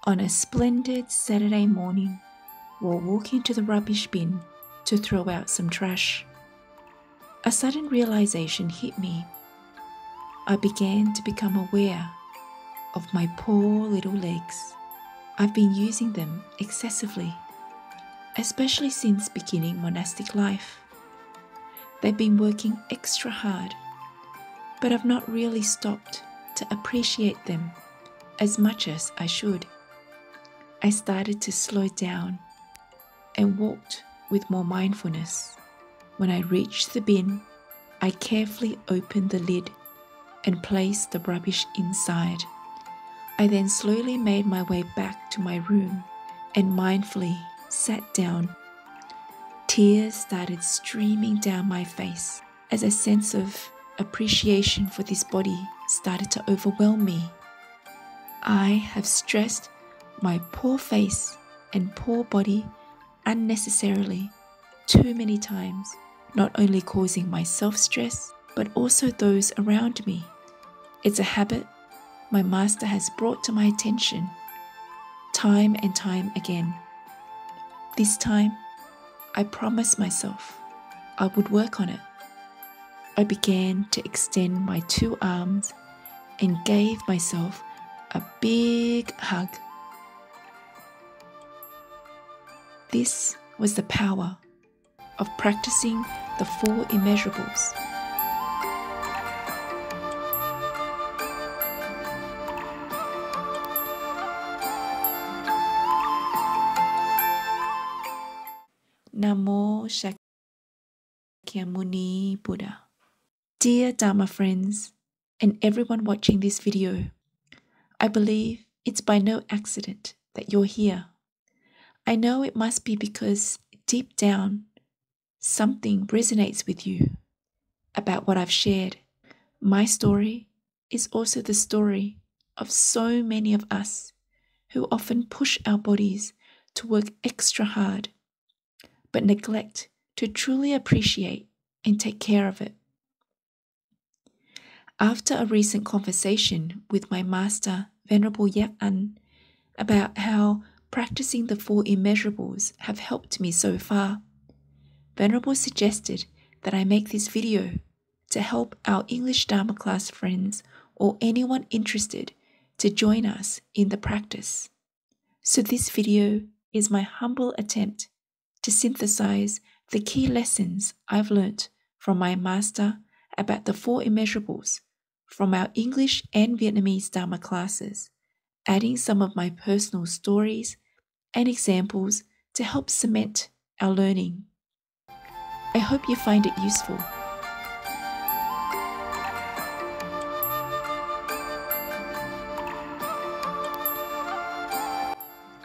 On a splendid Saturday morning, while walking to the rubbish bin to throw out some trash, a sudden realization hit me. I began to become aware of my poor little legs. I've been using them excessively, especially since beginning monastic life. They've been working extra hard, but I've not really stopped to appreciate them as much as I should. I started to slow down and walked with more mindfulness. When I reached the bin, I carefully opened the lid and placed the rubbish inside. I then slowly made my way back to my room and mindfully sat down. Tears started streaming down my face as a sense of appreciation for this body started to overwhelm me. I have stressed my poor face and poor body unnecessarily too many times, not only causing myself stress, but also those around me. It's a habit my master has brought to my attention time and time again. This time, I promised myself I would work on it. I began to extend my 2 arms and gave myself a big hug. This was the power of practicing the 4 Immeasurables. Namo Shakyamuni Buddha. Dear Dharma friends, and everyone watching this video, I believe it's by no accident that you're here. I know it must be because deep down, something resonates with you about what I've shared. My story is also the story of so many of us who often push our bodies to work extra hard, but neglect to truly appreciate and take care of it. After a recent conversation with my master, Venerable Giac Anh, about how practicing the 4 Immeasurables have helped me so far, Venerable suggested that I make this video to help our English Dharma class friends or anyone interested to join us in the practice. So this video is my humble attempt to synthesize the key lessons I've learnt from my master about the 4 Immeasurables from our English and Vietnamese Dharma classes, adding some of my personal stories and examples to help cement our learning. I hope you find it useful.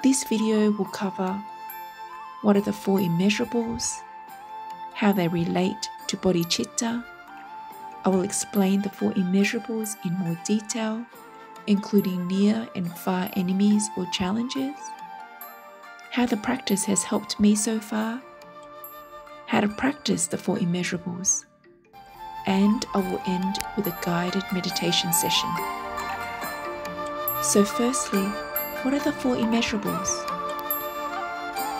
This video will cover what are the 4 Immeasurables, how they relate to Bodhicitta. I will explain the 4 Immeasurables in more detail, including near and far enemies or challenges, how the practice has helped me so far, how to practice the 4 Immeasurables, and I will end with a guided meditation session. So firstly, what are the 4 Immeasurables?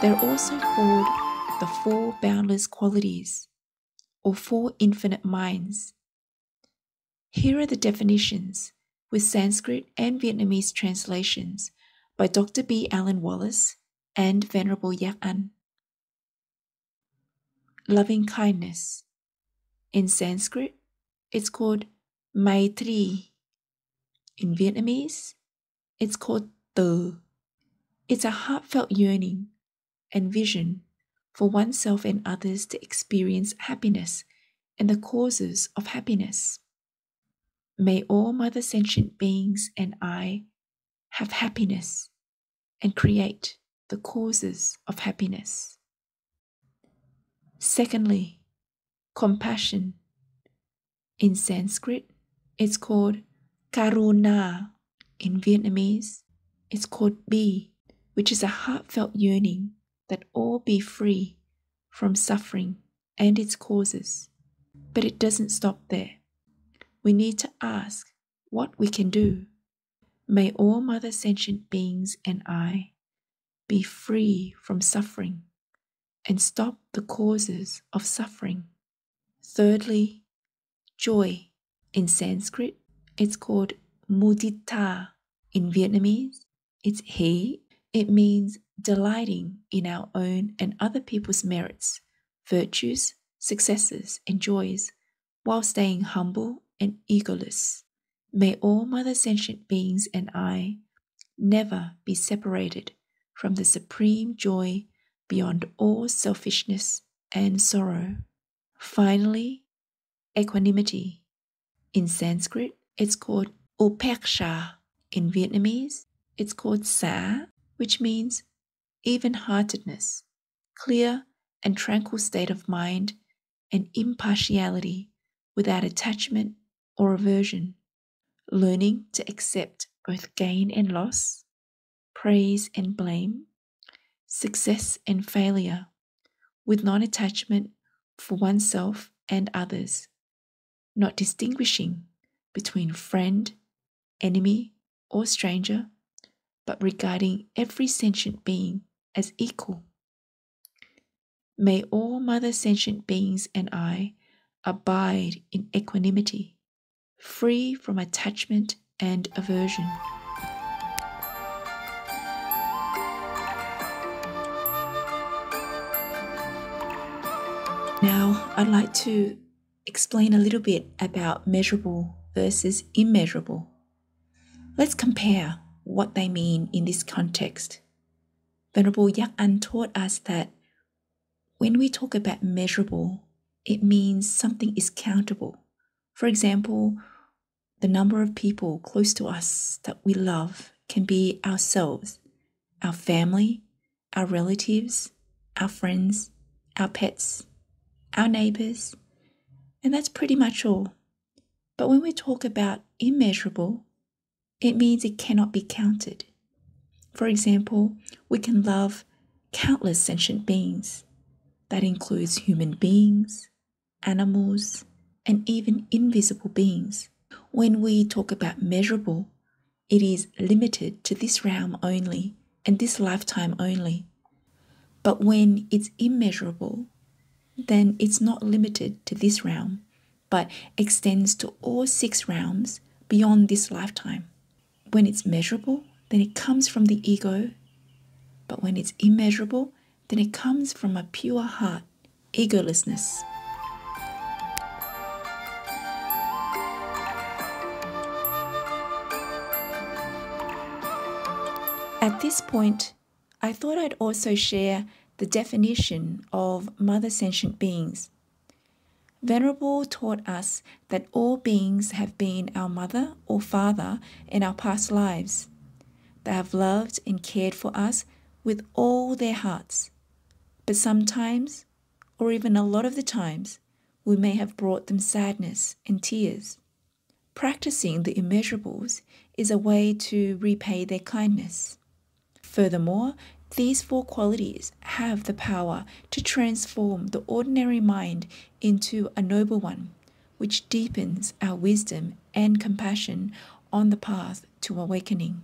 They're also called the 4 boundless qualities or 4 infinite minds. Here are the definitions with Sanskrit and Vietnamese translations by Dr. B. Alan Wallace and Venerable Giac Anh. Loving kindness. In Sanskrit, it's called Maitri. In Vietnamese, it's called Từ. It's a heartfelt yearning and vision for oneself and others to experience happiness and the causes of happiness. May all Mother Sentient Beings and I have happiness and create the causes of happiness. Secondly, compassion. In Sanskrit, it's called Karuna. In Vietnamese, it's called Bi, which is a heartfelt yearning that all be free from suffering and its causes. But it doesn't stop there. We need to ask what we can do. May all mother sentient beings and I be free from suffering and stop the causes of suffering. Thirdly, joy. In Sanskrit, it's called Bodhicitta. In Vietnamese, it's he. It means delighting in our own and other people's merits, virtues, successes, and joys, while staying humble and egoless. May all mother sentient beings and I never be separated from the supreme joy beyond all selfishness and sorrow. Finally, equanimity. In Sanskrit, it's called upeksha. In Vietnamese, it's called sa, which means even-heartedness, clear and tranquil state of mind, and impartiality without attachment or aversion, learning to accept both gain and loss, praise and blame, success and failure, with non-attachment for oneself and others, not distinguishing between friend, enemy, or stranger, but regarding every sentient being as equal. May all mother sentient beings and I abide in equanimity, free from attachment and aversion. Now, I'd like to explain a little bit about measurable versus immeasurable. Let's compare what they mean in this context. Venerable Giac Anh taught us that when we talk about measurable, it means something is countable. For example, the number of people close to us that we love can be ourselves, our family, our relatives, our friends, our pets, our neighbors, and that's pretty much all. But when we talk about immeasurable, it means it cannot be counted. For example, we can love countless sentient beings. That includes human beings, animals, and even invisible beings. When we talk about measurable, it is limited to this realm only and this lifetime only. But when it's immeasurable, then it's not limited to this realm, but extends to all 6 realms beyond this lifetime. When it's measurable, then it comes from the ego, but when it's immeasurable, then it comes from a pure heart, egolessness. At this point, I thought I'd also share the definition of mother sentient beings. Venerable taught us that all beings have been our mother or father in our past lives. They have loved and cared for us with all their hearts. But sometimes, or even a lot of the times, we may have brought them sadness and tears. Practicing the immeasurables is a way to repay their kindness. Furthermore, these 4 qualities have the power to transform the ordinary mind into a noble one, which deepens our wisdom and compassion on the path to awakening.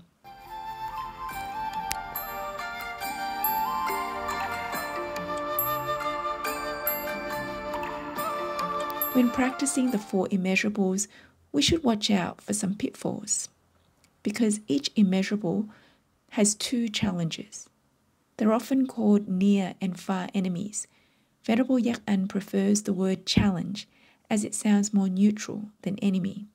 When practicing the 4 immeasurables, we should watch out for some pitfalls, because each immeasurable has 2 challenges. They're often called near and far enemies. Venerable Giac Anh prefers the word challenge as it sounds more neutral than enemy.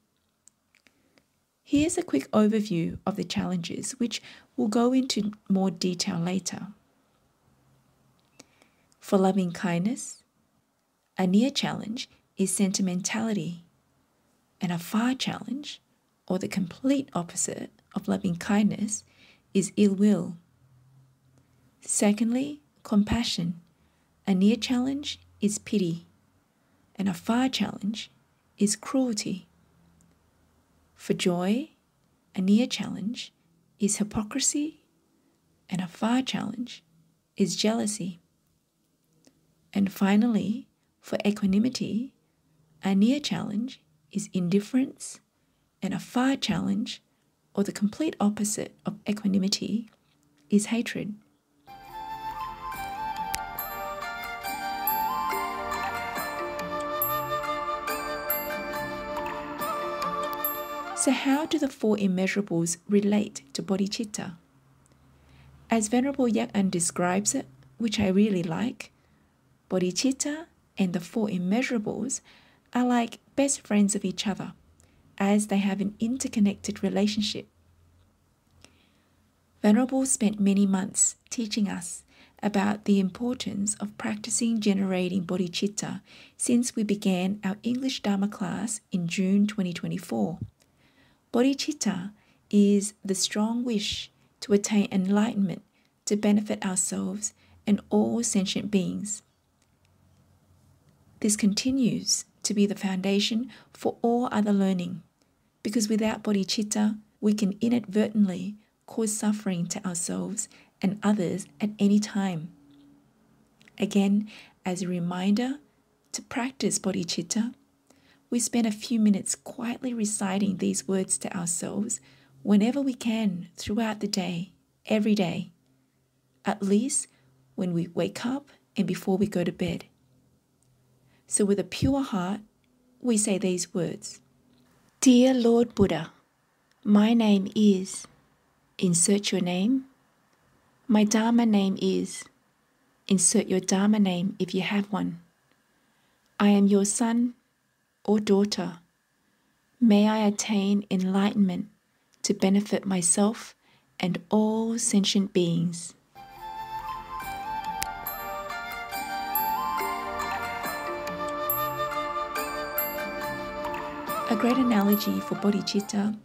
Here's a quick overview of the challenges, which we'll go into more detail later. For loving kindness, a near challenge is sentimentality, and a far challenge, or the complete opposite of loving kindness, is ill will. Secondly, compassion. A near challenge is pity, and a far challenge is cruelty. For joy, a near challenge is hypocrisy, and a far challenge is jealousy. And finally, for equanimity, a near challenge is indifference, and a far challenge or the complete opposite of equanimity, is hatred. So how do the Four Immeasurables relate to Bodhicitta? As Venerable Giac Anh describes it, which I really like, Bodhicitta and the Four Immeasurables are like best friends of each other, as they have an interconnected relationship. Venerable spent many months teaching us about the importance of practicing generating bodhicitta since we began our English Dharma class in June 2024. Bodhicitta is the strong wish to attain enlightenment to benefit ourselves and all sentient beings. This continues to be the foundation for all other learning, because without bodhicitta, we can inadvertently cause suffering to ourselves and others at any time. Again, as a reminder to practice bodhicitta, we spend a few minutes quietly reciting these words to ourselves whenever we can throughout the day, every day, at least when we wake up and before we go to bed. So with a pure heart, we say these words. Dear Lord Buddha, my name is, insert your name. My Dharma name is, insert your Dharma name if you have one. I am your son or daughter. May I attain enlightenment to benefit myself and all sentient beings. A great analogy for bodhicitta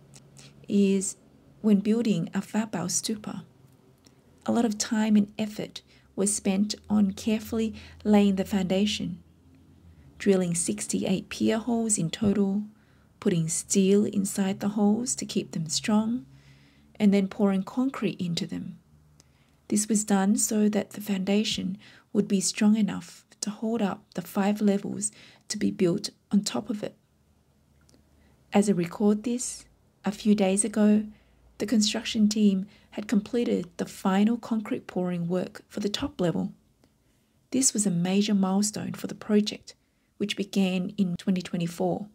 is when building a Fabao stupa. A lot of time and effort was spent on carefully laying the foundation, drilling 68 pier holes in total, putting steel inside the holes to keep them strong, and then pouring concrete into them. This was done so that the foundation would be strong enough to hold up the 5 levels to be built on top of it. As I record this, a few days ago, the construction team had completed the final concrete pouring work for the top level. This was a major milestone for the project, which began in 2024.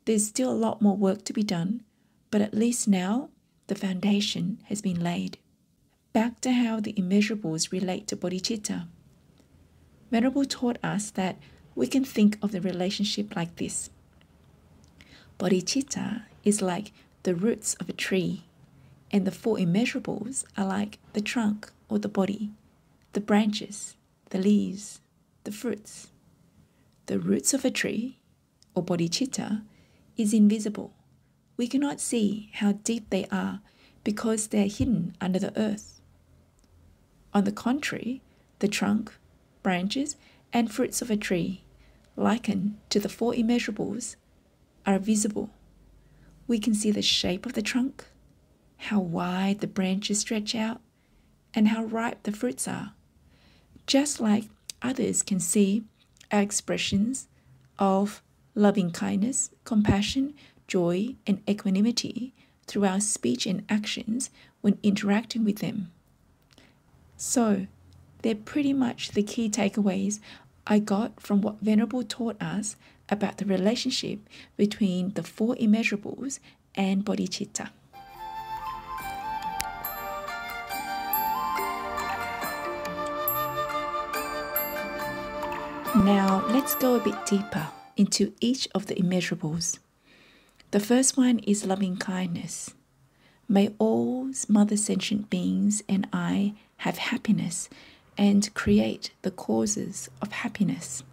There's still a lot more work to be done, but at least now the foundation has been laid. Back to how the immeasurables relate to bodhicitta. Venerable taught us that we can think of the relationship like this. Bodhicitta is like the roots of a tree, and the Four Immeasurables are like the trunk or the body, the branches, the leaves, the fruits. The roots of a tree, or bodhicitta, is invisible. We cannot see how deep they are because they are hidden under the earth. On the contrary, the trunk, branches, and fruits of a tree, likened to the Four Immeasurables, are visible. We can see the shape of the trunk, how wide the branches stretch out, and how ripe the fruits are. Just like others can see our expressions of loving kindness, compassion, joy, and equanimity through our speech and actions when interacting with them. So, they're pretty much the key takeaways I got from what Venerable taught us about the relationship between the Four Immeasurables and bodhicitta. Now, let's go a bit deeper into each of the immeasurables. The first one is loving kindness. May all mother sentient beings and I have happiness and create the causes of happiness.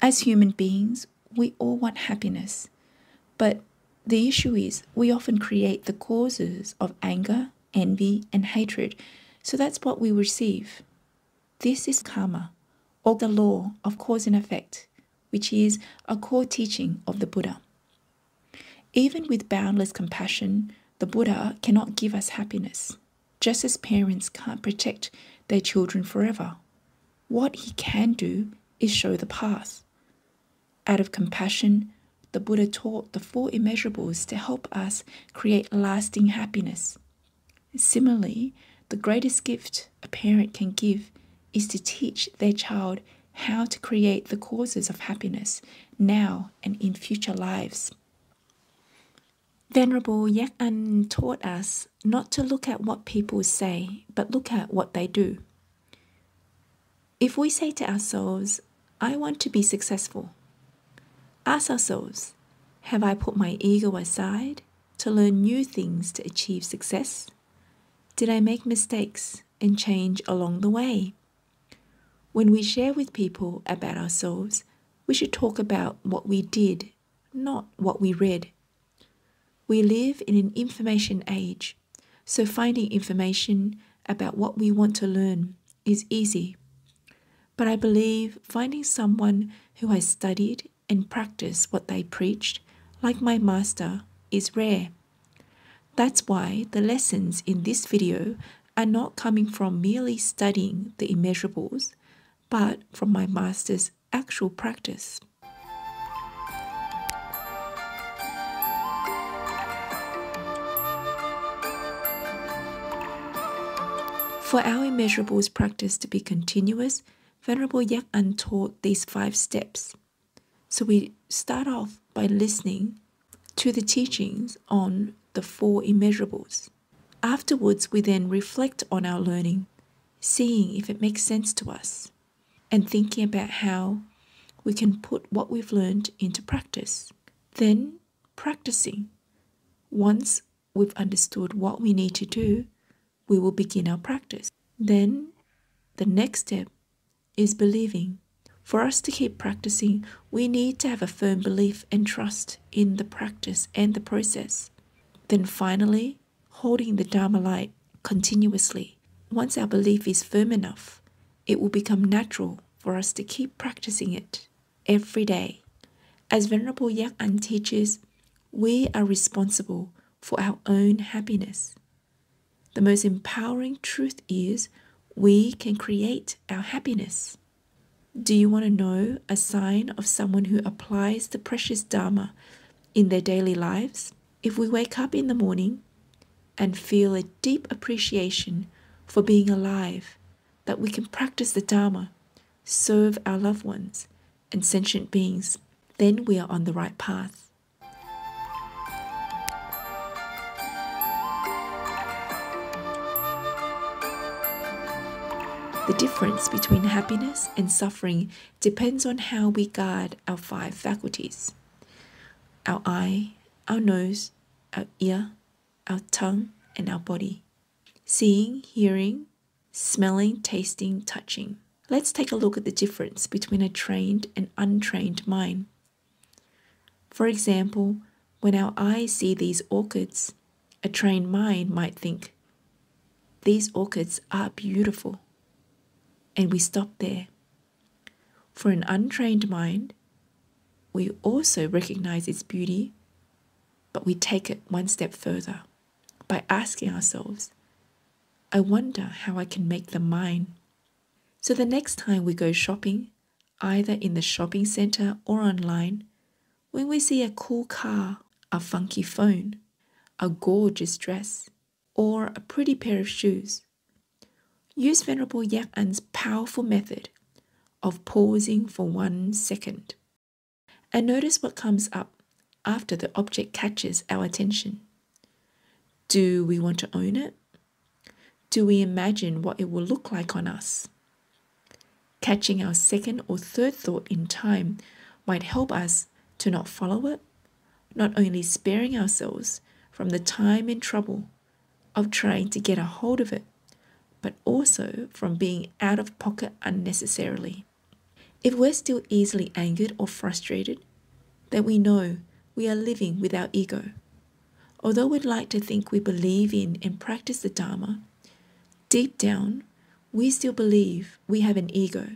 As human beings, we all want happiness, but the issue is we often create the causes of anger, envy, and hatred, so that's what we receive. This is karma, or the law of cause and effect, which is a core teaching of the Buddha. Even with boundless compassion, the Buddha cannot give us happiness, just as parents can't protect their children forever. What he can do is show the path. Out of compassion, the the Buddha taught the Four Immeasurables to help us create lasting happiness. Similarly, the greatest gift a parent can give is to teach their child how to create the causes of happiness now and in future lives. Venerable Giac Anh taught us not to look at what people say, but look at what they do. If we say to ourselves, "I want to be successful," ask ourselves, have I put my ego aside to learn new things to achieve success? Did I make mistakes and change along the way? When we share with people about ourselves, we should talk about what we did, not what we read. We live in an information age, so finding information about what we want to learn is easy. But I believe finding someone who has studied and practiced what they preached, like my master, is rare. That's why the lessons in this video are not coming from merely studying the immeasurables, but from my master's actual practice. For our immeasurables practice to be continuous, Venerable Giac Anh taught these 5 steps. So we start off by listening to the teachings on the 4 immeasurables. Afterwards, we then reflect on our learning, seeing if it makes sense to us, and thinking about how we can put what we've learned into practice. Then, practicing. Once we've understood what we need to do, we will begin our practice. Then, the next step is believing. For us to keep practicing, we need to have a firm belief and trust in the practice and the process. Then finally, holding the Dharma light continuously. Once our belief is firm enough, it will become natural for us to keep practicing it every day. As Venerable Giac Anh teaches, we are responsible for our own happiness. The most empowering truth is we can create our happiness. Do you want to know a sign of someone who applies the precious Dharma in their daily lives? If we wake up in the morning and feel a deep appreciation for being alive, that we can practice the Dharma, serve our loved ones and sentient beings, then we are on the right path. The difference between happiness and suffering depends on how we guard our 5 faculties: our eye, our nose, our ear, our tongue, and our body. Seeing, hearing, smelling, tasting, touching. Let's take a look at the difference between a trained and untrained mind. For example, when our eyes see these orchids, a trained mind might think, "These orchids are beautiful," and we stop there. For an untrained mind, we also recognize its beauty, but we take it one step further by asking ourselves, "I wonder how I can make them mine." So the next time we go shopping, either in the shopping center or online, when we see a cool car, a funky phone, a gorgeous dress, or a pretty pair of shoes, use Venerable Giac Anh's powerful method of pausing for 1 second and notice what comes up after the object catches our attention. Do we want to own it? Do we imagine what it will look like on us? Catching our second or third thought in time might help us to not follow it, not only sparing ourselves from the time and trouble of trying to get a hold of it, but also from being out of pocket unnecessarily. If we're still easily angered or frustrated, then we know we are living with our ego. Although we'd like to think we believe in and practice the Dharma, deep down, we still believe we have an ego,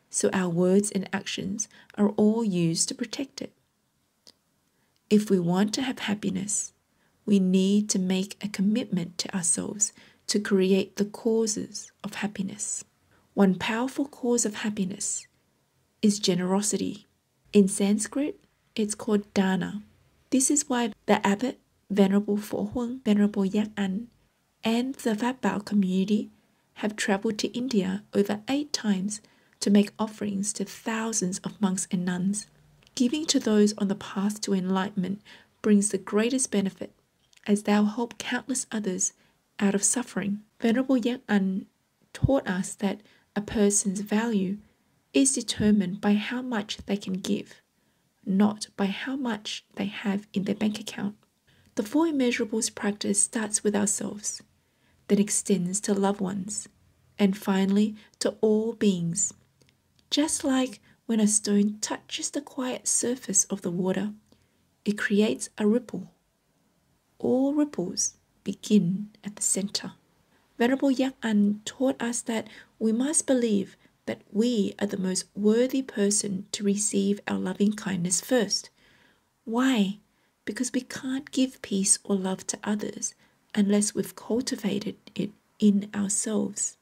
so our words and actions are all used to protect it. If we want to have happiness, we need to make a commitment to ourselves to create the causes of happiness. One powerful cause of happiness is generosity. In Sanskrit, It's called dana. This is why the abbot, Venerable Venerable Giac Anh, and the Pháp Bảo community have traveled to India over 8 times to make offerings to thousands of monks and nuns. Giving to those on the path to enlightenment brings the greatest benefit, as thou help countless others out of suffering. Venerable Giac Anh taught us that a person's value is determined by how much they can give, not by how much they have in their bank account. The Four Immeasurables practice starts with ourselves, then extends to loved ones, and finally to all beings. Just like when a stone touches the quiet surface of the water, it creates a ripple. All ripples begin at the center. Venerable Giac Anh taught us that we must believe that we are the most worthy person to receive our loving kindness first. Why? Because we can't give peace or love to others unless we've cultivated it in ourselves.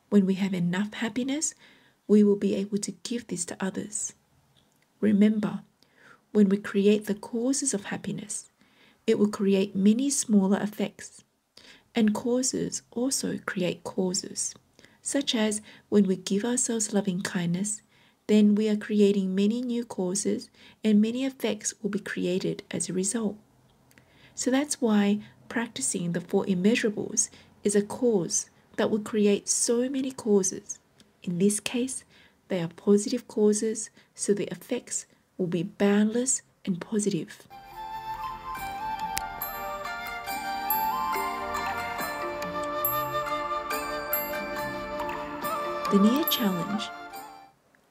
When we have enough happiness, we will be able to give this to others. Remember, when we create the causes of happiness, it will create many smaller effects. And causes also create causes, such as when we give ourselves loving kindness, then we are creating many new causes and many effects will be created as a result. So that's why practicing the Four Immeasurables is a cause that will create so many causes. In this case, they are positive causes, so the effects will be boundless and positive. The near challenge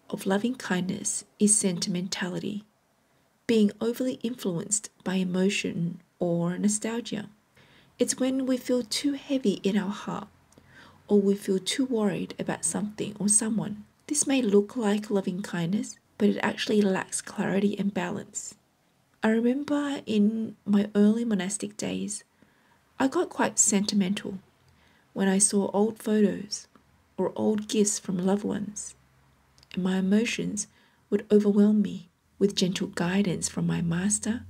of loving kindness is sentimentality, being overly influenced by emotion or nostalgia. It's when we feel too heavy in our heart, or we feel too worried about something or someone. This may look like loving kindness, but it actually lacks clarity and balance. I remember in my early monastic days, I got quite sentimental when I saw old photos or old gifts from loved ones, and my emotions would overwhelm me. With gentle guidance from my master,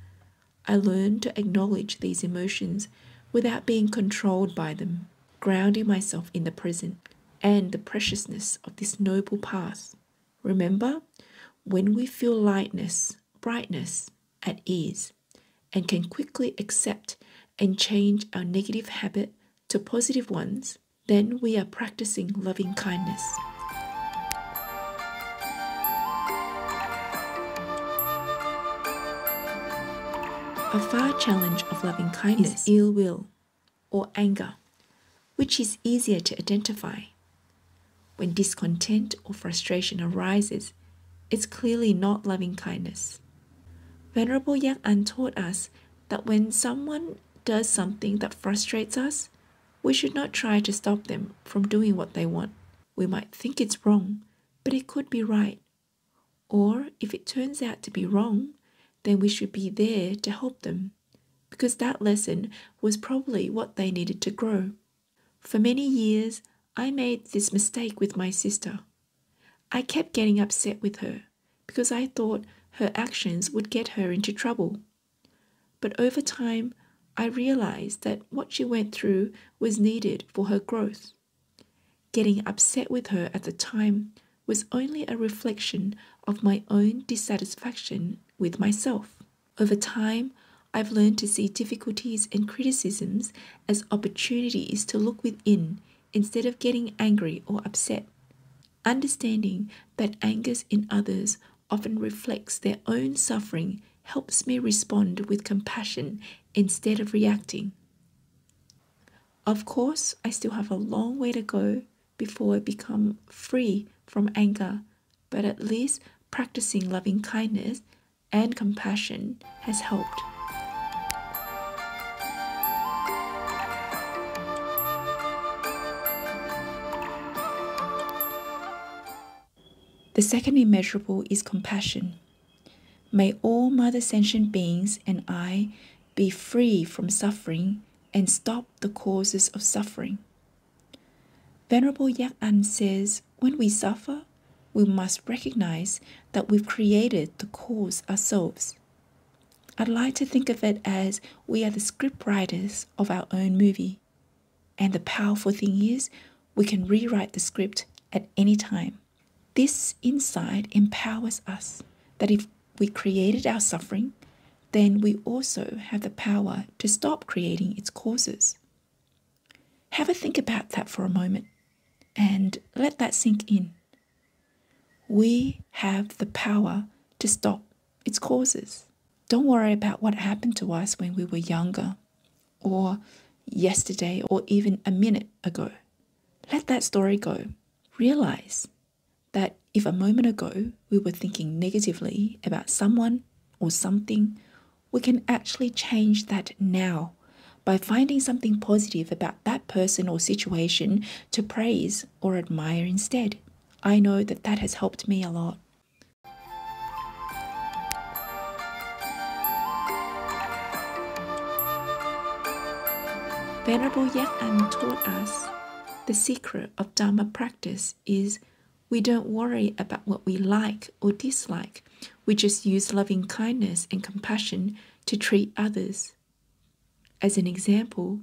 I learned to acknowledge these emotions without being controlled by them, grounding myself in the present and the preciousness of this noble path. Remember, when we feel lightness, brightness, at ease, and can quickly accept and change our negative habit to positive ones, then we are practicing loving kindness. A far challenge of loving kindness is ill will or anger, which is easier to identify. When discontent or frustration arises, it's clearly not loving kindness. Venerable Giac Anh taught us that when someone does something that frustrates us, we should not try to stop them from doing what they want. We might think it's wrong, but it could be right. Or if it turns out to be wrong, then we should be there to help them, because that lesson was probably what they needed to grow. For many years, I made this mistake with my sister. I kept getting upset with her because I thought her actions would get her into trouble. But over time, I realized that what she went through was needed for her growth. Getting upset with her at the time was only a reflection of my own dissatisfaction with myself. Over time, I've learned to see difficulties and criticisms as opportunities to look within instead of getting angry or upset. Understanding that anger in others often reflects their own suffering helps me respond with compassion instead of reacting. Of course, I still have a long way to go before I become free from anger, but at least practicing loving kindness and compassion has helped. The second immeasurable is compassion. May all Mother Sentient beings and I be free from suffering and stop the causes of suffering. Venerable Giac Anh says, when we suffer, we must recognize that we've created the cause ourselves. I'd like to think of it as we are the script writers of our own movie. And the powerful thing is, we can rewrite the script at any time. This insight empowers us that if we created our suffering, then we also have the power to stop creating its causes. Have a think about that for a moment and let that sink in. We have the power to stop its causes. Don't worry about what happened to us when we were younger, or yesterday, or even a minute ago. Let that story go. Realize that if a moment ago we were thinking negatively about someone or something, we can actually change that now by finding something positive about that person or situation to praise or admire instead. I know that that has helped me a lot. Venerable Giac Anh taught us the secret of Dharma practice is we don't worry about what we like or dislike. We just use loving kindness and compassion to treat others. As an example,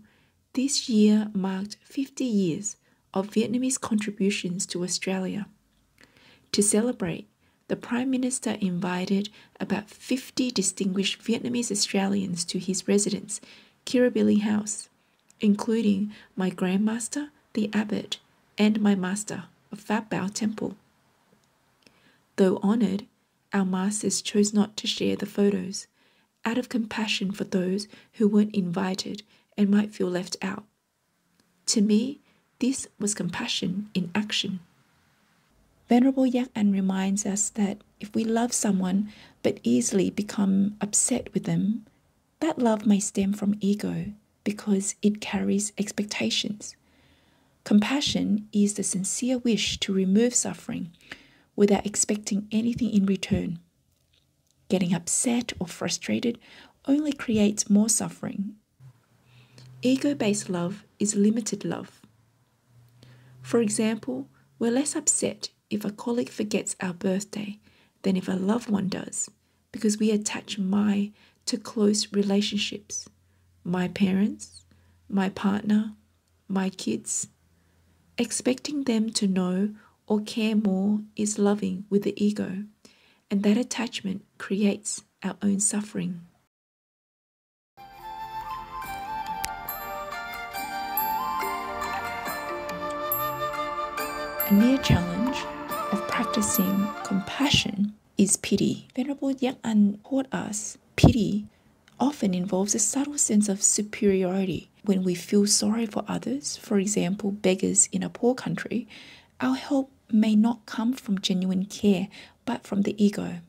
this year marked 50 years of Vietnamese contributions to Australia. To celebrate, the Prime Minister invited about 50 distinguished Vietnamese Australians to his residence, Kirribilli House, including my Grandmaster, the Abbot, and my Master of Phat Bao Temple. Though honoured, our masters chose not to share the photos, out of compassion for those who weren't invited and might feel left out. To me, this was compassion in action. Venerable Giac Anh reminds us that if we love someone but easily become upset with them, that love may stem from ego because it carries expectations. Compassion is the sincere wish to remove suffering without expecting anything in return. Getting upset or frustrated only creates more suffering. Ego-based love is limited love. For example, we're less upset if a colleague forgets our birthday than if a loved one does, because we attach my to close relationships. My parents, my partner, my kids. Expecting them to know or care more is loving with the ego, and that attachment creates our own suffering. A near challenge of practicing compassion is pity. Venerable Giac Anh taught us pity often involves a subtle sense of superiority. When we feel sorry for others, for example, beggars in a poor country, our help may not come from genuine care, but from the ego.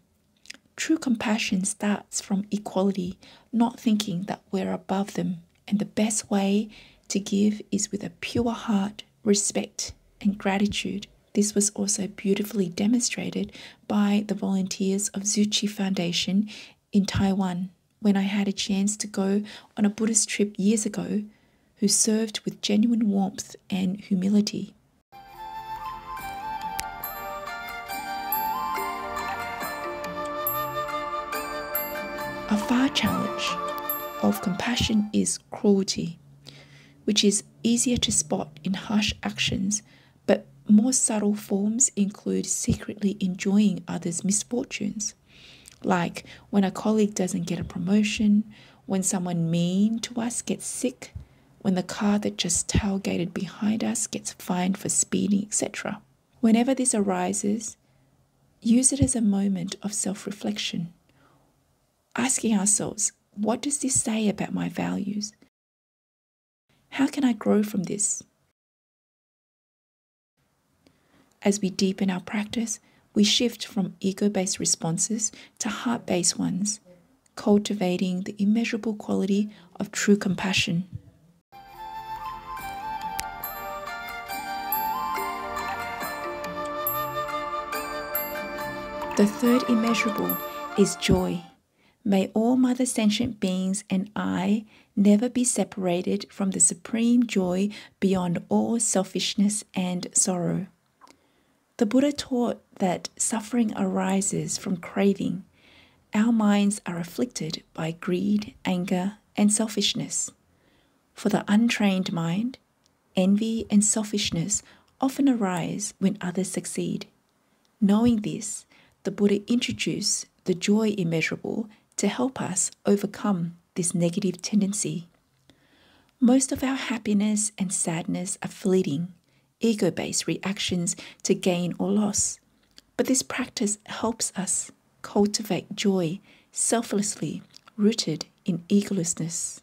True compassion starts from equality, not thinking that we're above them. And the best way to give is with a pure heart, respect, and gratitude. This was also beautifully demonstrated by the volunteers of Tzu Chi Foundation in Taiwan, when I had a chance to go on a Buddhist trip years ago, who served with genuine warmth and humility. A far challenge of compassion is cruelty, which is easier to spot in harsh actions, but more subtle forms include secretly enjoying others' misfortunes. Like when a colleague doesn't get a promotion, when someone mean to us gets sick, when the car that just tailgated behind us gets fined for speeding, etc. Whenever this arises, use it as a moment of self-reflection, asking ourselves, what does this say about my values? How can I grow from this? As we deepen our practice, we shift from ego-based responses to heart-based ones, cultivating the immeasurable quality of true compassion. The third immeasurable is joy. May all mother sentient beings and I never be separated from the supreme joy beyond all selfishness and sorrow. The Buddha taught that suffering arises from craving. Our minds are afflicted by greed, anger, and selfishness. For the untrained mind, envy and selfishness often arise when others succeed. Knowing this, the Buddha introduced the joy immeasurable to help us overcome this negative tendency. Most of our happiness and sadness are fleeting, ego-based reactions to gain or loss. But this practice helps us cultivate joy selflessly, rooted in egolessness.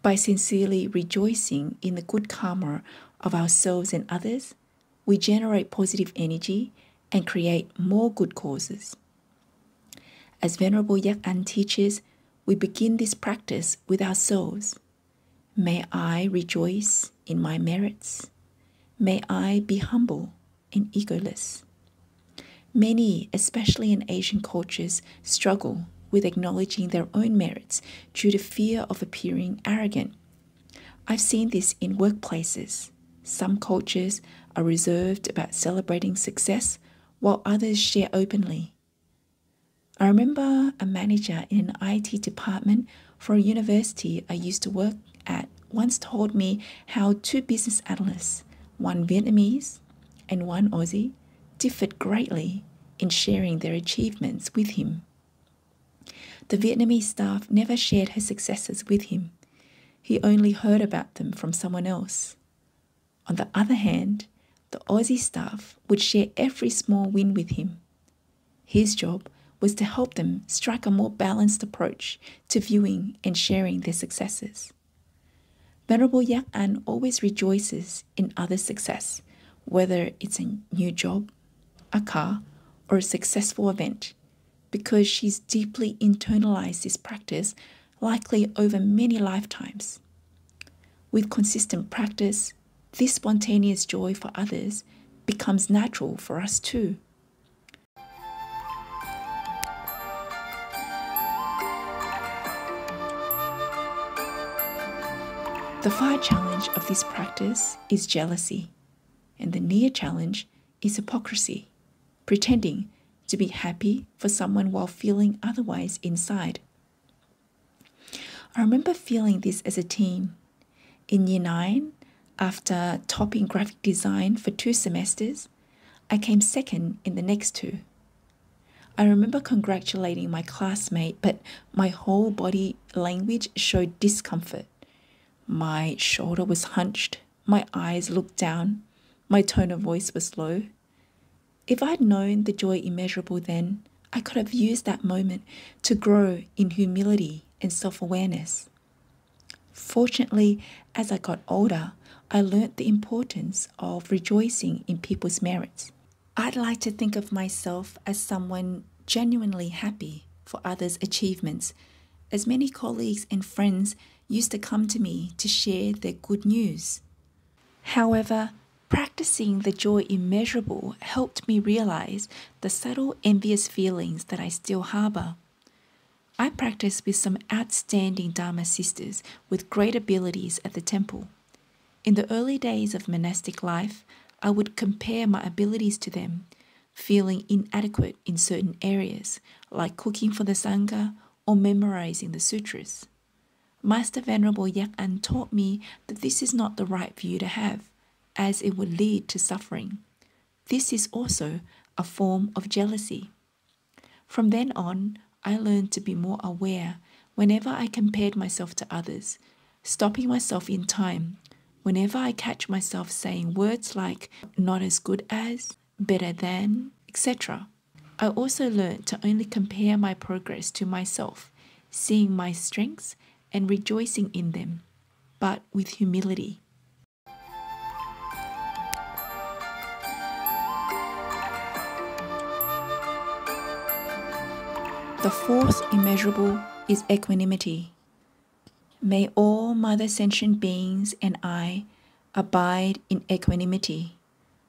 By sincerely rejoicing in the good karma of ourselves and others, we generate positive energy and create more good causes. As Venerable Giac Anh teaches, we begin this practice with ourselves. May I rejoice in my merits. May I be humble and egoless. Many, especially in Asian cultures, struggle with acknowledging their own merits due to fear of appearing arrogant. I've seen this in workplaces. Some cultures are reserved about celebrating success, while others share openly. I remember a manager in an IT department for a university I used to work at once told me how two business analysts, one Vietnamese and one Aussie, differed greatly in sharing their achievements with him. The Vietnamese staff never shared her successes with him. He only heard about them from someone else. On the other hand, the Aussie staff would share every small win with him. His job was to help them strike a more balanced approach to viewing and sharing their successes. Venerable Giac Anh always rejoices in others' success, whether it's a new job, a car, or a successful event, because she's deeply internalized this practice, likely over many lifetimes. With consistent practice, this spontaneous joy for others becomes natural for us too. The far challenge of this practice is jealousy, and the near challenge is hypocrisy, pretending to be happy for someone while feeling otherwise inside. I remember feeling this as a teen. In Year 9, after topping graphic design for 2 semesters, I came second in the next 2. I remember congratulating my classmate, but my whole body language showed discomfort. My shoulder was hunched, my eyes looked down, my tone of voice was low. If I'd known the joy immeasurable then, I could have used that moment to grow in humility and self-awareness. Fortunately, as I got older, I learnt the importance of rejoicing in people's merits. I'd like to think of myself as someone genuinely happy for others' achievements, as many colleagues and friends used to come to me to share their good news. However, practicing the joy immeasurable helped me realize the subtle envious feelings that I still harbor. I practiced with some outstanding Dharma sisters with great abilities at the temple. In the early days of monastic life, I would compare my abilities to them, feeling inadequate in certain areas, like cooking for the Sangha or memorizing the sutras. Master Venerable Giac Anh taught me that this is not the right view to have, as it would lead to suffering. This is also a form of jealousy. From then on, I learned to be more aware whenever I compared myself to others, stopping myself in time whenever I catch myself saying words like not as good as, better than, etc. I also learned to only compare my progress to myself, seeing my strengths and rejoicing in them, but with humility. The fourth immeasurable is equanimity. May all Mother Sentient Beings and I abide in equanimity,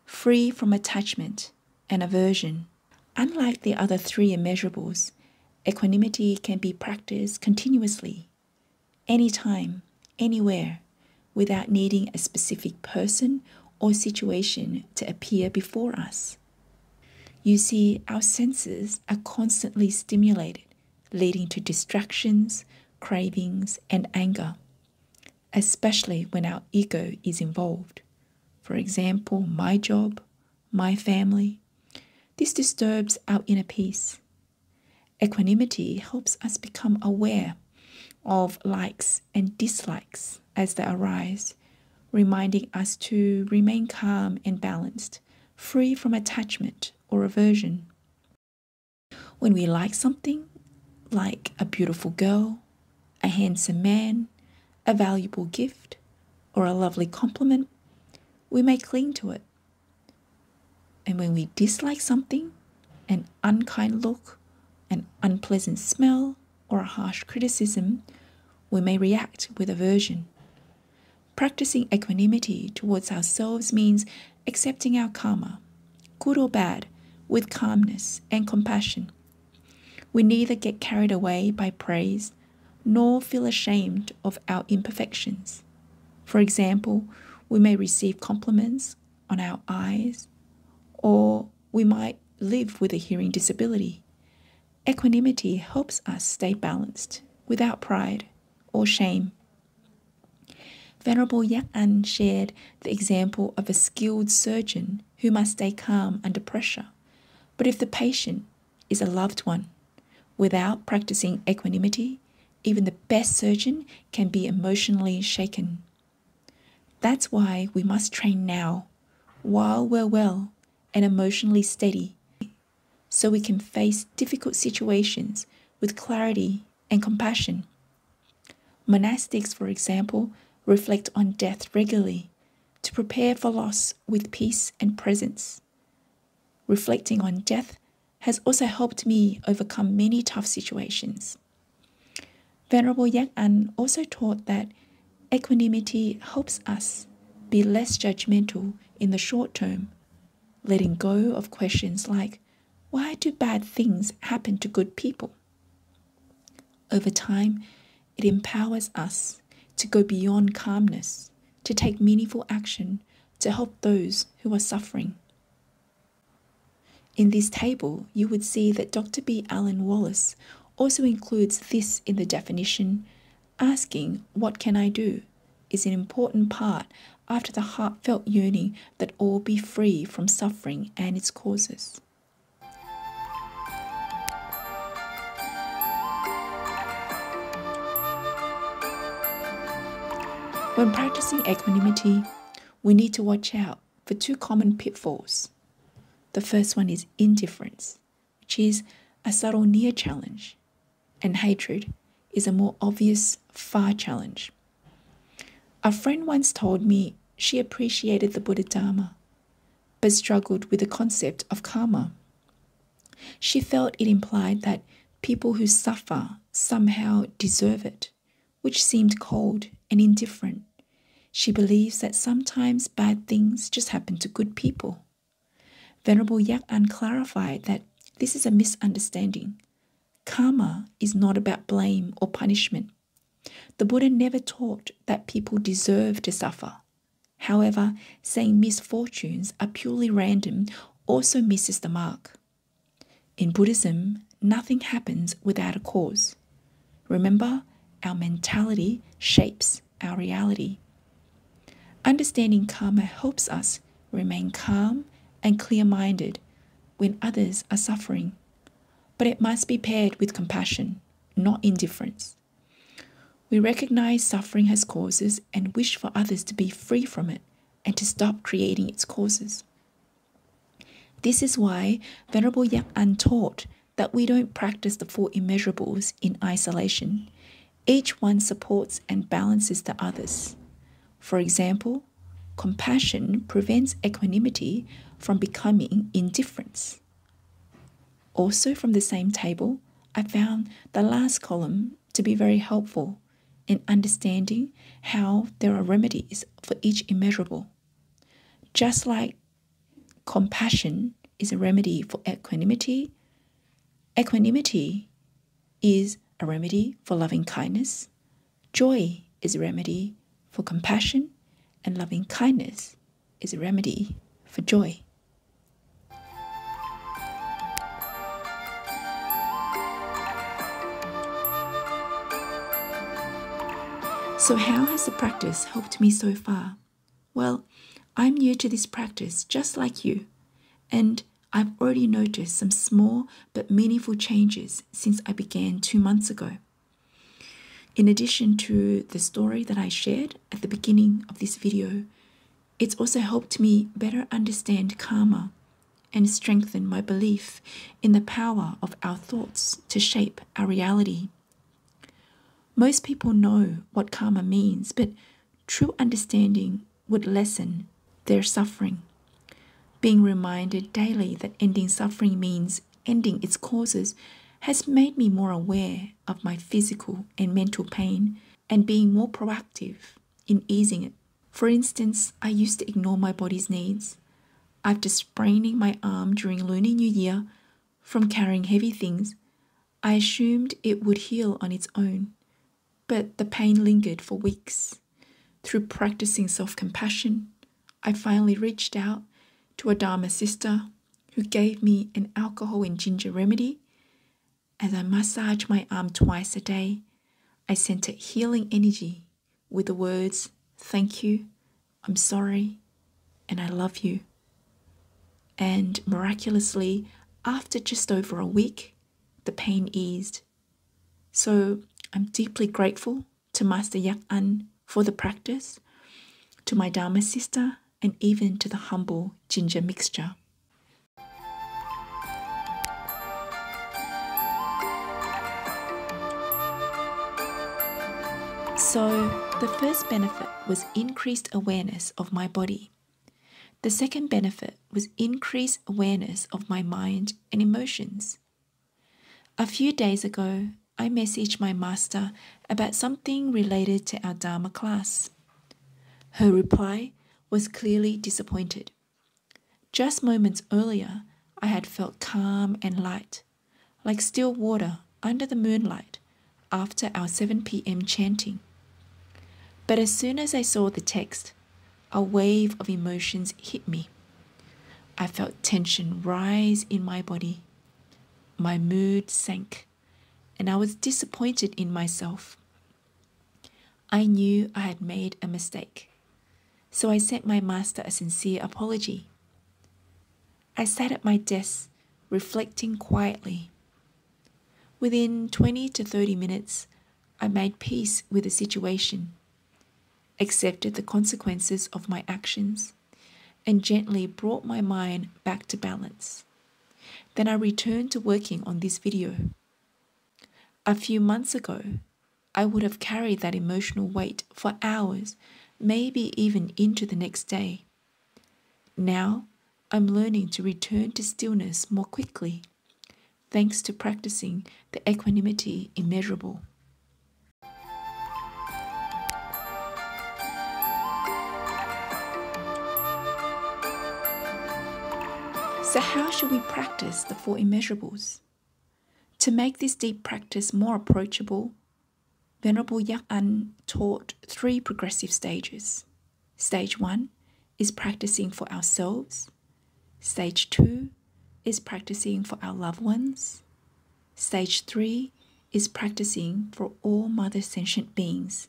free from attachment and aversion. Unlike the other 3 immeasurables, equanimity can be practiced continuously, anytime, anywhere, without needing a specific person or situation to appear before us. You see, our senses are constantly stimulated, leading to distractions, cravings, and anger, especially when our ego is involved. For example, my job, my family. This disturbs our inner peace. Equanimity helps us become aware of likes and dislikes as they arise, reminding us to remain calm and balanced, free from attachment or aversion. When we like something, like a beautiful girl, a handsome man, a valuable gift, or a lovely compliment, we may cling to it. And when we dislike something, an unkind look, an unpleasant smell, or a harsh criticism, we may react with aversion. Practicing equanimity towards ourselves means accepting our karma, good or bad, with calmness and compassion. We neither get carried away by praise nor feel ashamed of our imperfections. For example, we may receive compliments on our eyes, or we might live with a hearing disability. Equanimity helps us stay balanced without pride or shame. Venerable Giac Anh shared the example of a skilled surgeon who must stay calm under pressure. But if the patient is a loved one, without practicing equanimity, even the best surgeon can be emotionally shaken. That's why we must train now, while we're well and emotionally steady, so we can face difficult situations with clarity and compassion. Monastics, for example, reflect on death regularly to prepare for loss with peace and presence. Reflecting on death has also helped me overcome many tough situations. Venerable Giac Anh also taught that equanimity helps us be less judgmental in the short term, letting go of questions like, why do bad things happen to good people? Over time, it empowers us to go beyond calmness, to take meaningful action to help those who are suffering. In this table, you would see that Dr. B. Alan Wallace also includes this in the definition. Asking, what can I do, is an important part after the heartfelt yearning that all be free from suffering and its causes. When practicing equanimity, we need to watch out for two common pitfalls. The first one is indifference, which is a subtle near challenge, and hatred is a more obvious far challenge. A friend once told me she appreciated the Buddha Dharma, but struggled with the concept of karma. She felt it implied that people who suffer somehow deserve it, which seemed cold and indifferent. She believes that sometimes bad things just happen to good people. Venerable Giac Anh clarified that this is a misunderstanding. Karma is not about blame or punishment. The Buddha never taught that people deserve to suffer. However, saying misfortunes are purely random also misses the mark. In Buddhism, nothing happens without a cause. Remember, our mentality shapes our reality. Understanding karma helps us remain calm and clear-minded when others are suffering, but it must be paired with compassion, not indifference. We recognize suffering has causes and wish for others to be free from it and to stop creating its causes. This is why Venerable Giac Anh taught that we don't practice the Four Immeasurables in isolation. Each one supports and balances the others. For example, compassion prevents equanimity from becoming indifference. Also from the same table, I found the last column to be very helpful in understanding how there are remedies for each immeasurable. Just like compassion is a remedy for equanimity, equanimity is a remedy for loving kindness, joy is a remedy for compassion, and loving kindness is a remedy for joy. So how has the practice helped me so far? Well, I'm new to this practice just like you, and I've already noticed some small but meaningful changes since I began 2 months ago. In addition to the story that I shared at the beginning of this video, it's also helped me better understand karma and strengthen my belief in the power of our thoughts to shape our reality. Most people know what karma means, but true understanding would lessen their suffering. Being reminded daily that ending suffering means ending its causes has made me more aware of my physical and mental pain and being more proactive in easing it. For instance, I used to ignore my body's needs. After spraining my arm during Lunar New Year from carrying heavy things, I assumed it would heal on its own, but the pain lingered for weeks. Through practicing self-compassion, I finally reached out to a Dharma sister who gave me an alcohol and ginger remedy. As I massaged my arm twice a day, I sent it healing energy with the words, "Thank you, I'm sorry, and I love you." And miraculously, after just over a week, the pain eased. So I'm deeply grateful to Master Giac Anh for the practice, to my Dharma sister, and even to the humble ginger mixture. So the first benefit was increased awareness of my body. The second benefit was increased awareness of my mind and emotions. A few days ago, I messaged my master about something related to our Dharma class. Her reply was clearly disappointed. Just moments earlier, I had felt calm and light, like still water under the moonlight after our 7 p.m. chanting. But as soon as I saw the text, a wave of emotions hit me. I felt tension rise in my body. My mood sank, and I was disappointed in myself. I knew I had made a mistake, so I sent my master a sincere apology. I sat at my desk, reflecting quietly. Within 20 to 30 minutes, I made peace with the situation, accepted the consequences of my actions, and gently brought my mind back to balance. Then I returned to working on this video. A few months ago, I would have carried that emotional weight for hours, maybe even into the next day. Now, I'm learning to return to stillness more quickly, thanks to practicing the equanimity immeasurable. So how should we practice the Four Immeasurables? To make this deep practice more approachable, Venerable Giac Anh taught 3 progressive stages. Stage 1 is practicing for ourselves. Stage 2 is practicing for our loved ones. Stage 3 is practicing for all mother sentient beings.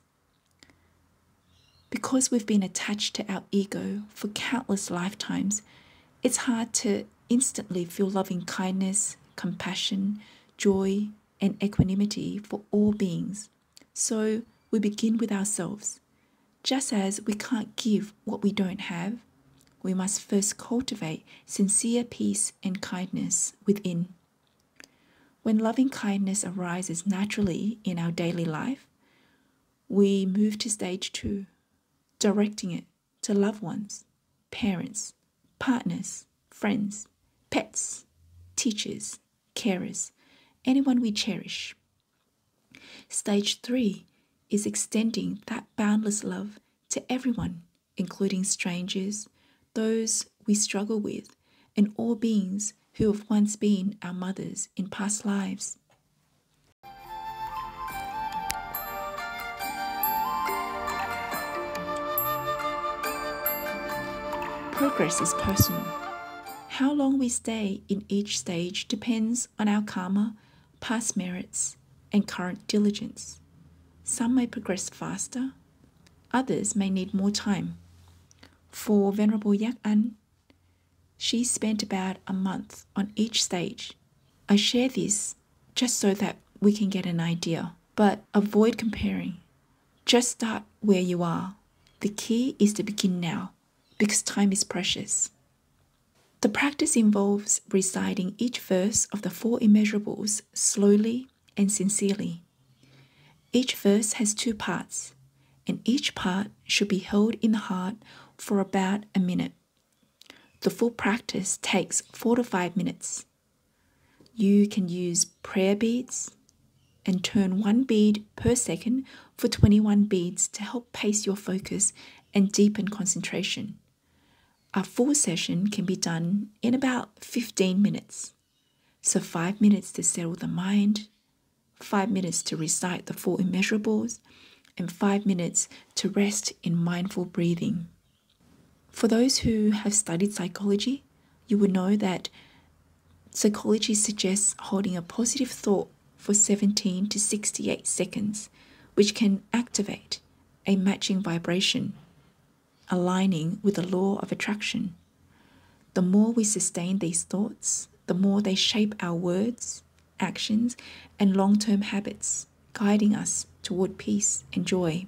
Because we've been attached to our ego for countless lifetimes, it's hard to instantly feel loving kindness, compassion, joy, and equanimity for all beings. So we begin with ourselves. Just as we can't give what we don't have, we must first cultivate sincere peace and kindness within. When loving kindness arises naturally in our daily life, we move to stage 2, directing it to loved ones, parents, partners, friends, pets, teachers, carers, anyone we cherish. Stage 3 is extending that boundless love to everyone, including strangers, those we struggle with, and all beings who have once been our mothers in past lives. Progress is personal. How long we stay in each stage depends on our karma, past merits, and current diligence. Some may progress faster, others may need more time. For Venerable Giac Anh, she spent about a month on each stage. I share this just so that we can get an idea, but avoid comparing. Just start where you are. The key is to begin now, because time is precious. The practice involves reciting each verse of the Four Immeasurables slowly and sincerely. Each verse has 2 parts, and each part should be held in the heart for about a minute. The full practice takes 4 to 5 minutes. You can use prayer beads and turn 1 bead per second for 21 beads to help pace your focus and deepen concentration. A full session can be done in about 15 minutes. So 5 minutes to settle the mind, 5 minutes to recite the Four Immeasurables, and 5 minutes to rest in mindful breathing. For those who have studied psychology, you would know that psychology suggests holding a positive thought for 17 to 68 seconds, which can activate a matching vibration, aligning with the law of attraction. The more we sustain these thoughts, the more they shape our words, actions, and long-term habits, guiding us toward peace and joy.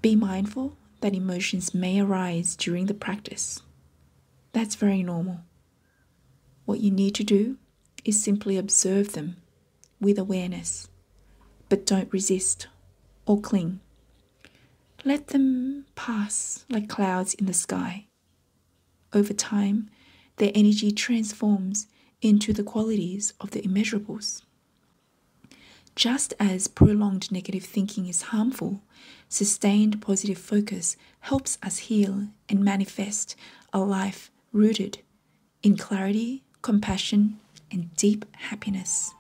Be mindful that emotions may arise during the practice. That's very normal. What you need to do is simply observe them with awareness, but don't resist or cling. Let them pass like clouds in the sky. Over time, their energy transforms into the qualities of the immeasurables. Just as prolonged negative thinking is harmful, sustained positive focus helps us heal and manifest a life rooted in clarity, compassion, and deep happiness.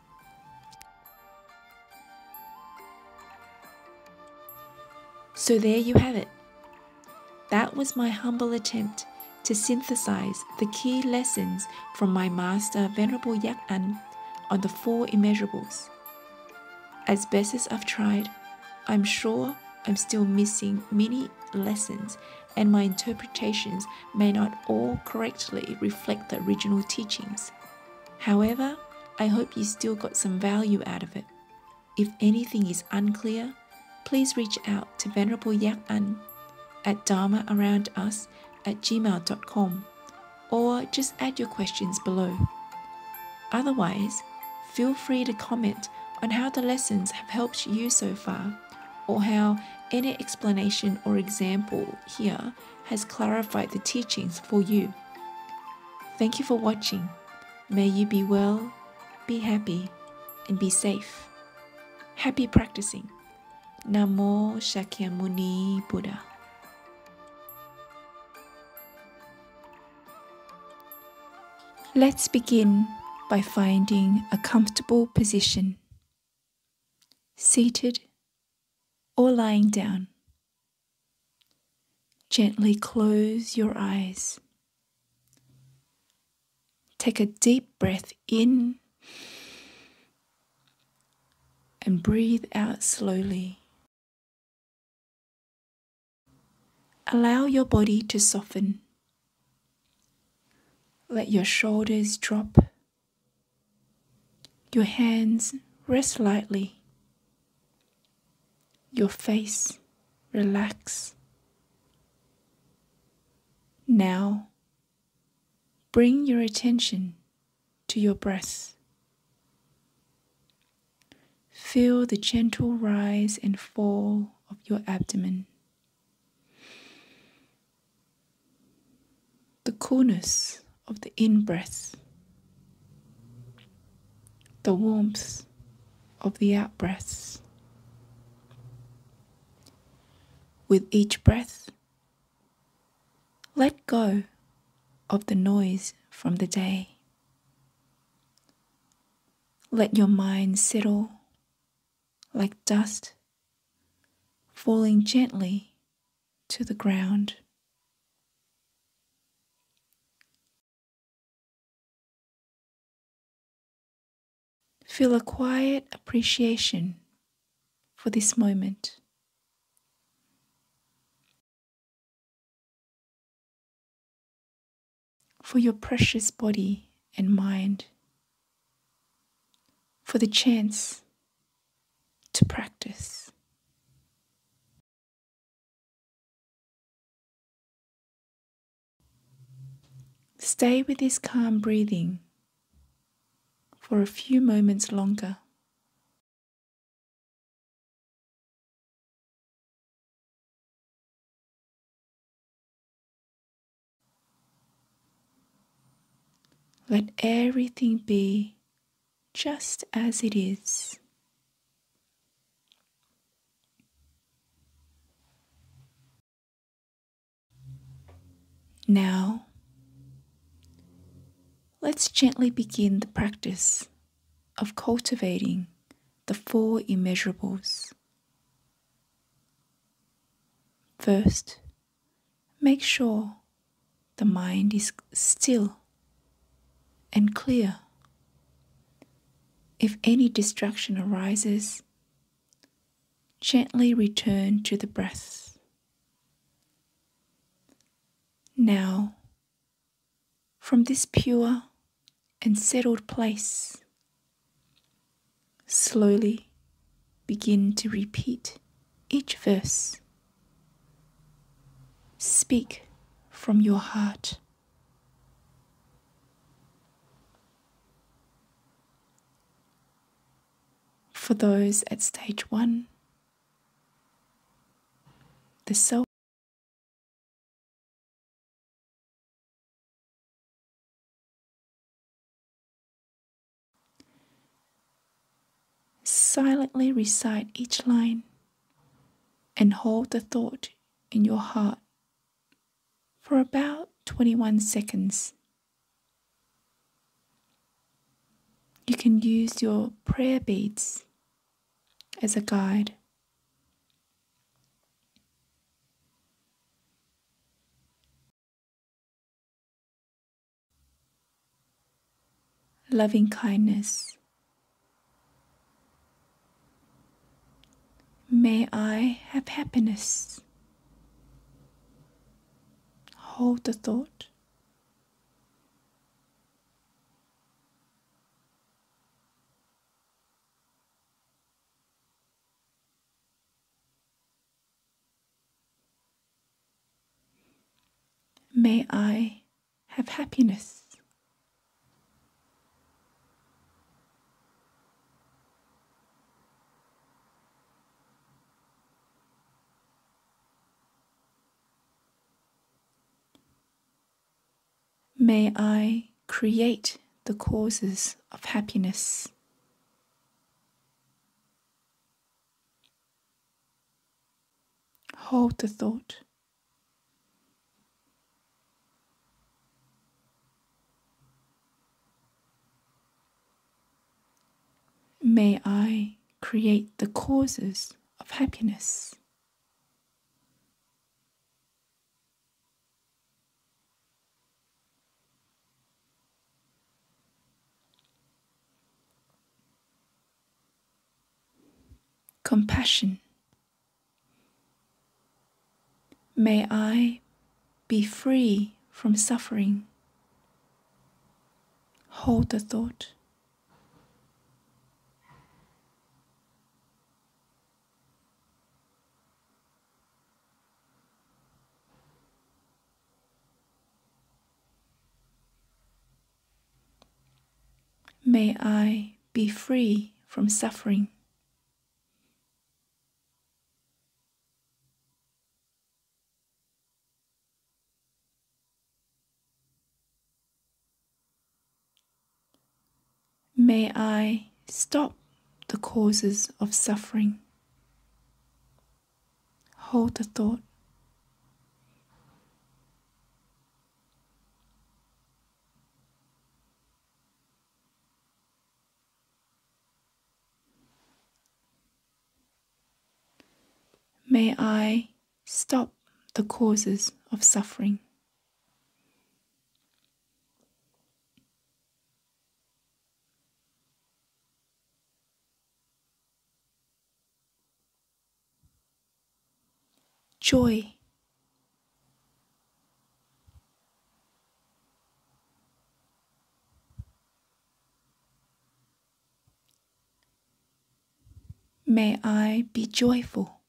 So there you have it. That was my humble attempt to synthesize the key lessons from my master Venerable Giac Anh on the Four Immeasurables. As best as I've tried, I'm sure I'm still missing many lessons, and my interpretations may not all correctly reflect the original teachings. However, I hope you still got some value out of it. If anything is unclear, please reach out to Venerable Giac Anh at dharmaaroundus@gmail.com, or just add your questions below. Otherwise, feel free to comment on how the lessons have helped you so far, or how any explanation or example here has clarified the teachings for you. Thank you for watching. May you be well, be happy, and be safe. Happy practicing. Namo Shakyamuni Buddha. Let's begin by finding a comfortable position, seated or lying down. Gently close your eyes. Take a deep breath in and breathe out slowly. Allow your body to soften. Let your shoulders drop. Your hands rest lightly. Your face relax. Now, bring your attention to your breath. Feel the gentle rise and fall of your abdomen. The coolness of the in-breath. The warmth of the out-breaths. With each breath, let go of the noise from the day. Let your mind settle like dust falling gently to the ground. Feel a quiet appreciation for this moment. For your precious body and mind. For the chance to practice. Stay with this calm breathing for a few moments longer. Let everything be just as it is. Now, let's gently begin the practice of cultivating the Four Immeasurables. First, make sure the mind is still and clear. If any distraction arises, gently return to the breath. Now, from this pure and settled place, slowly begin to repeat each verse. Speak from your heart. For those at stage 1, the self silently recite each line and hold the thought in your heart for about 21 seconds. You can use your prayer beads as a guide. Loving kindness. May I have happiness. Hold the thought. May I have happiness. May I create the causes of happiness. Hold the thought. May I create the causes of happiness. Compassion. May I be free from suffering. Hold the thought. May I be free from suffering. May I stop the causes of suffering. Hold the thought. May I stop the causes of suffering. joy. May I be joyful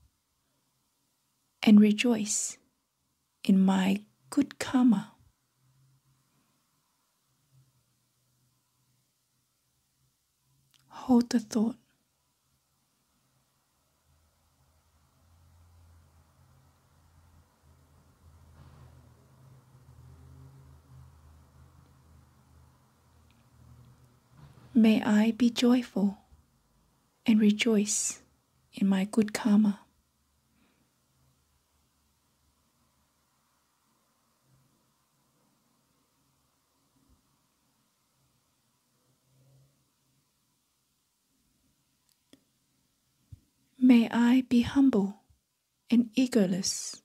and rejoice in my good karma. Hold the thought. May I be joyful and rejoice in my good karma. May I be humble and egoless.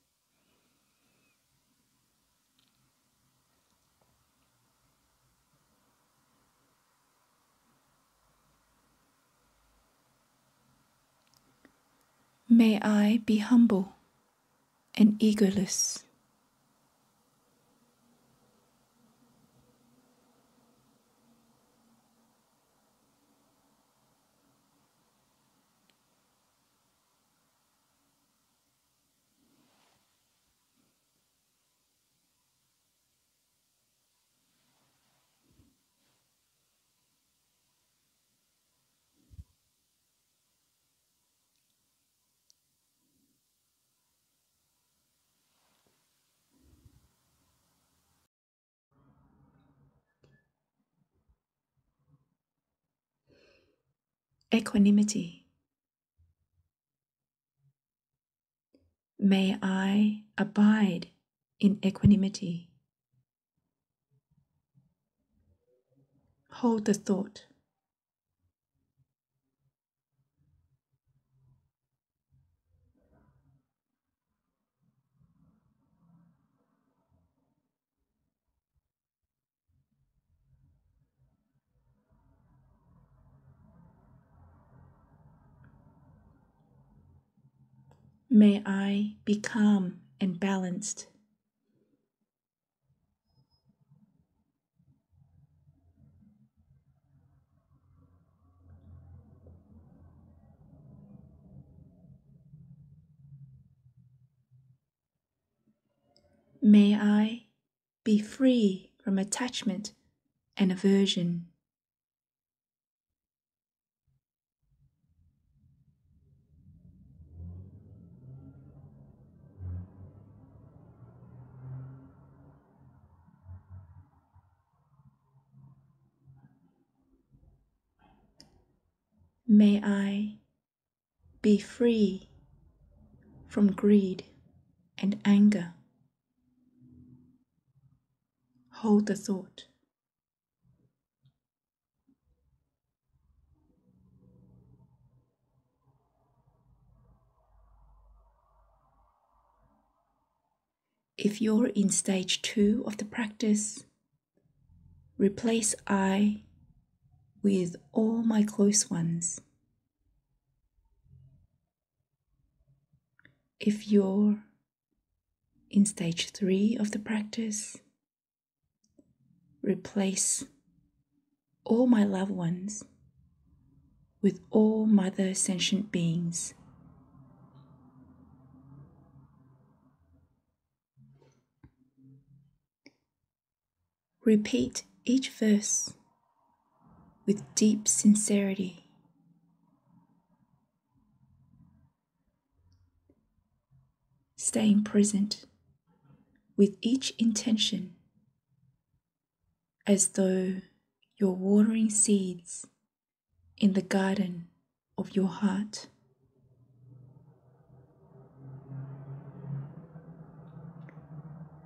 May I be humble and egoless. Equanimity. May I abide in equanimity. Hold the thought. May I be calm and balanced. May I be free from attachment and aversion. May I be free from greed and anger. Hold the thought. If you're in stage 2 of the practice, replace I with all my close ones. If you're in stage 3 of the practice, replace all my loved ones with all mother sentient beings. Repeat each verse with deep sincerity. Staying present with each intention as though you're watering seeds in the garden of your heart.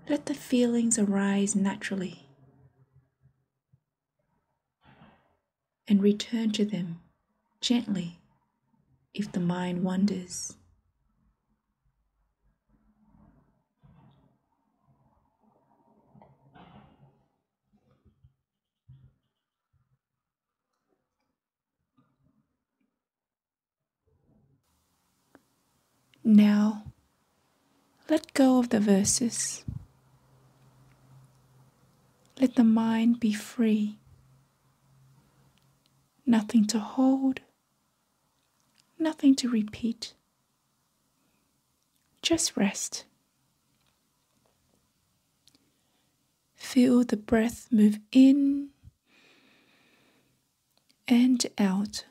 Let the feelings arise naturally and return to them gently if the mind wanders. Now, Let go of the verses. Let the mind be free. Nothing to hold, nothing to repeat. Just rest. Feel the breath move in and out,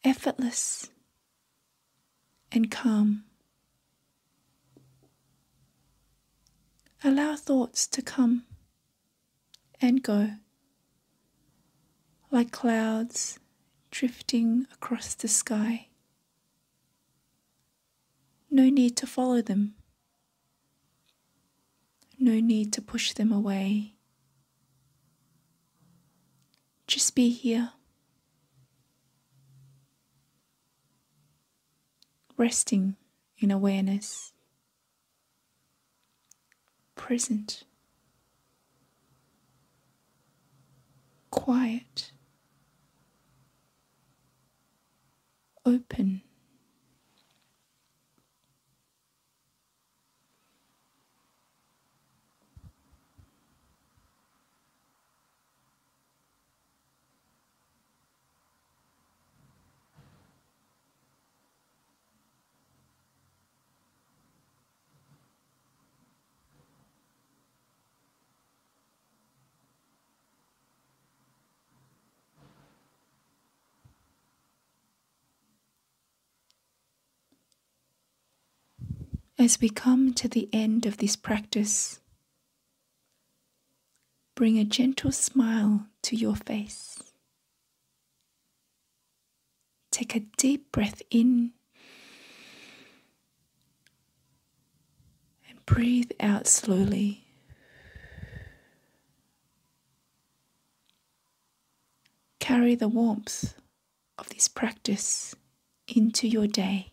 effortless and calm. Allow thoughts to come and go, like clouds drifting across the sky. No need to follow them. No need to push them away. Just be here, resting in awareness, present, quiet, open. As we come to the end of this practice, bring a gentle smile to your face. Take a deep breath in and breathe out slowly. Carry the warmth of this practice into your day.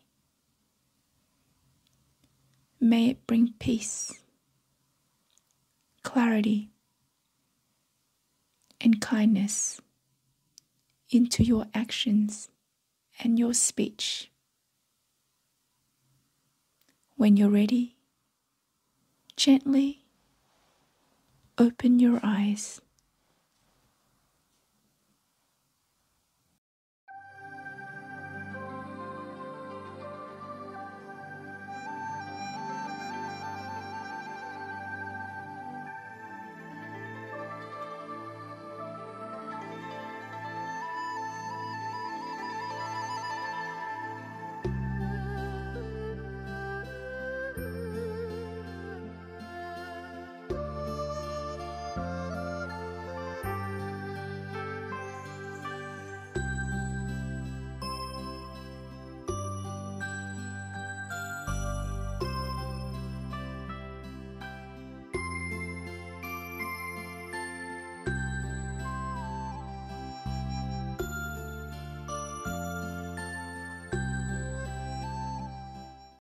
May it bring peace, clarity, and kindness into your actions and your speech. When you're ready, gently open your eyes.